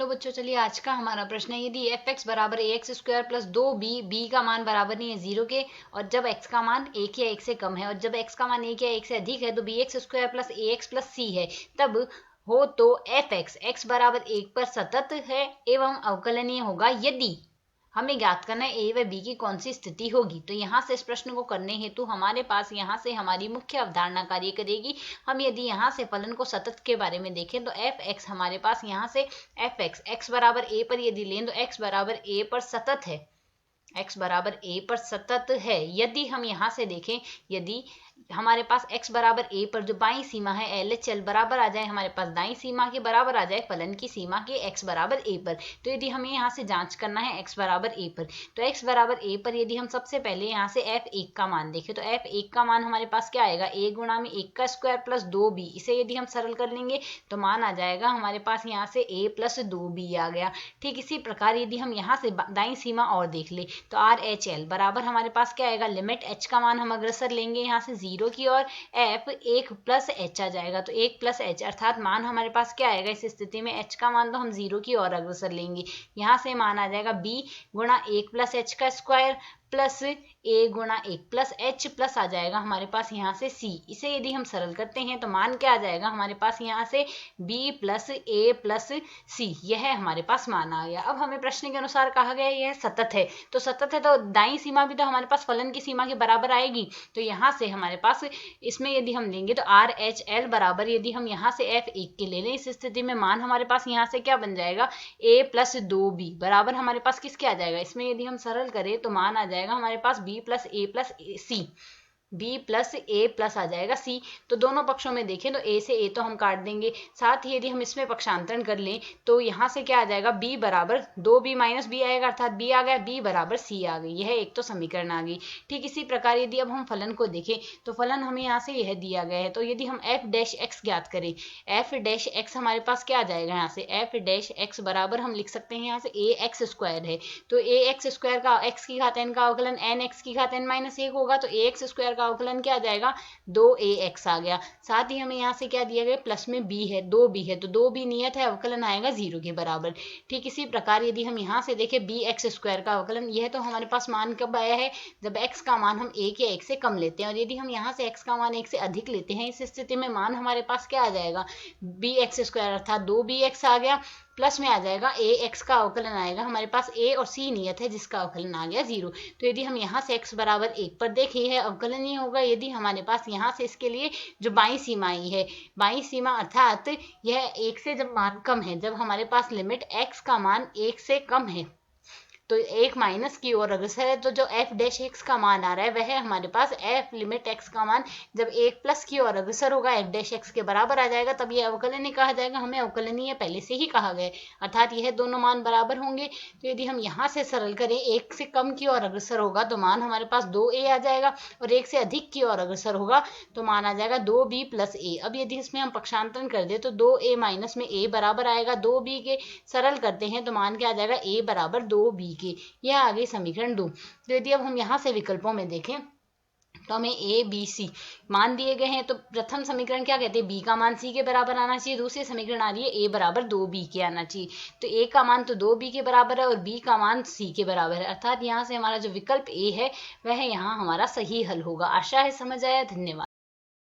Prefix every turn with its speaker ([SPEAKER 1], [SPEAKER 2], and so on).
[SPEAKER 1] Hello बच्चों, चलिए आज का हमारा प्रश्न है, यदि एफ एक्स बराबर A X square plus 2b, b का मान बराबर नहीं है 0 के, और जब x का मान 1 या 1 से कम है, और जब x का मान 1 या 1 से अधिक है, तो बी एक्स स्क्वायर प्लस ए एक्स प्लस सी है, तब हो तो एफ एक्स एक्स बराबर 1 पर सतत है एवं अवकलनीय होगा यदि हमें ज्ञात करना है ए व बी की कौन सी स्थिति होगी। तो यहाँ से इस प्रश्न को करने हेतु हमारे पास यहाँ से हमारी मुख्य अवधारणा कार्य करेगी। हम यदि यहाँ से फलन को सतत के बारे में देखें तो एफ एक्स हमारे पास यहाँ से एफ एक्स एक्स बराबर ए पर यदि लें तो एक्स बराबर ए पर सतत है, x बराबर a पर सतत है। यदि हम यहाँ से देखें, यदि हमारे पास x बराबर a पर जो बाईं सीमा है LHL बराबर आ जाए हमारे पास दाईं सीमा के बराबर आ जाए फलन की सीमा के x बराबर a पर, तो यदि हमें यहाँ से जांच करना है x बराबर a पर, तो x बराबर a पर यदि हम सबसे पहले यहाँ से f1 का मान देखें तो f1 का मान हमारे पास क्या आएगा, a गुणा में 1 का स्क्वायर प्लस 2b। इसे यदि हम सरल कर लेंगे तो मान आ जाएगा हमारे पास यहाँ से a प्लस 2b आ गया। ठीक इसी प्रकार यदि हम यहाँ से दाईं सीमा और देख ले तो आर एच एल बराबर हमारे पास क्या आएगा, लिमिट h का मान हम अग्रसर लेंगे यहाँ से 0 की और f 1 प्लस h आ जाएगा, तो 1 प्लस h अर्थात मान हमारे पास क्या आएगा, इस स्थिति में h का मान तो हम 0 की और अग्रसर लेंगे। यहाँ से मान आ जाएगा b गुणा 1 प्लस h का स्क्वायर प्लस a गुणा 1 प्लस h प्लस आ जाएगा हमारे पास यहाँ से c। इसे यदि हम सरल करते हैं तो मान क्या आ जाएगा हमारे पास यहाँ से b प्लस a प्लस c, यह हमारे पास मान आ गया। अब हमें प्रश्न के अनुसार कहा गया यह सतत है, तो सतत है तो दाईं सीमा भी तो हमारे पास फलन की सीमा के बराबर आएगी। तो यहाँ से हमारे पास इसमें यदि हम लेंगे तो आर एच एल बराबर यदि हम यहाँ से f1 के ले लें, इस स्थिति में मान हमारे पास यहाँ से क्या बन जाएगा, a प्लस 2b बराबर हमारे पास किसके आ जाएगा, इसमें यदि हम सरल करें तो मान आ जाएगा हमारे पास b प्लस a प्लस c, b plus a plus आ जाएगा c। तो दोनों पक्षों में देखें तो a से a तो हम काट देंगे, साथ ही यदि हम इसमें पक्षांतरण कर लें तो यहाँ से क्या आ जाएगा, b बराबर 2b माइनस b आएगा अर्थात b आ गया, b बराबर c आ गई, यह एक तो समीकरण आ गई। ठीक इसी प्रकार यदि अब हम फलन को देखें तो फलन हमें यहाँ से यह दिया गया है, तो यदि हम f डैश x ज्ञात करें, f डैश x हमारे पास क्या आ जाएगा, यहाँ से f डैश x बराबर हम लिख सकते हैं यहाँ से a एक्स स्क्वायर है, तो a एक्स स्क्वायर का x की घात n का अवकलन n x की घात n माइनस 1 होगा, तो a एक्स स्क्वायर का अवकलन क्या आ जाएगा, 2ax आ गया। साथ ही हमें यहाँ से क्या दिया गया, प्लस में b है, 2b है, तो 2b नियत है, अवकलन आएगा 0 के बराबर। ठीक इसी प्रकार यदि हम यहाँ से देखें b एक्स स्क्वायर का अवकलन, यह तो हमारे पास मान कब आया है, जब x का मान हम 1 या 1 से कम लेते हैं, और यदि हम यहाँ से x का मान 1 से अधिक लेते हैं, इस स्थिति में मान हमारे पास क्या आ जाएगा, b एक्स स्क्वायर अर्थात 2bx आ गया, प्लस में आ जाएगा a x का अवकलन आएगा हमारे पास a और c नियत है जिसका अवकलन आ गया 0। तो यदि हम यहाँ से x बराबर 1 पर देखें यह अवकलन ही होगा यदि हमारे पास यहाँ से इसके लिए जो बाईं सीमा आई है, बाईं सीमा अर्थात यह 1 से जब मान कम है, जब हमारे पास लिमिट x का मान 1 से कम है तो 1 माइनस की ओर अग्रसर है, तो जो f डैश x का मान आ रहा है वह हमारे पास f लिमिट x का मान जब 1 प्लस की ओर अग्रसर होगा f डैश x के बराबर आ जाएगा, तब ये अवकलनीय कहा जाएगा। हमें अवकलनीय पहले से ही कहा गया अर्थात यह दोनों मान बराबर होंगे। तो यदि हम यहाँ से सरल करें, 1 से कम की ओर अग्रसर होगा तो मान हमारे पास 2a आ जाएगा, और 1 से अधिक की ओर अग्रसर होगा तो मान आ जाएगा 2b प्लस a। अब यदि इसमें हम पक्षांतरण कर दे तो 2a माइनस में a बराबर आएगा 2b के, सरल करते हैं तो मान क्या आ जाएगा, a बराबर 2b के। यह आ गई समीकरण 2। तो यदि अब हम यहाँ से विकल्पों में देखें तो हमें a b c मान दिए गए हैं, तो प्रथम समीकरण क्या कहते हैं, b का मान c के बराबर आना चाहिए, दूसरी समीकरण आ रही है a बराबर 2b के आना चाहिए, तो a का मान तो 2b के बराबर है और b का मान c के बराबर है, अर्थात यहाँ से हमारा जो विकल्प a है वह यहाँ हमारा सही हल होगा। आशा है समझ आया, धन्यवाद।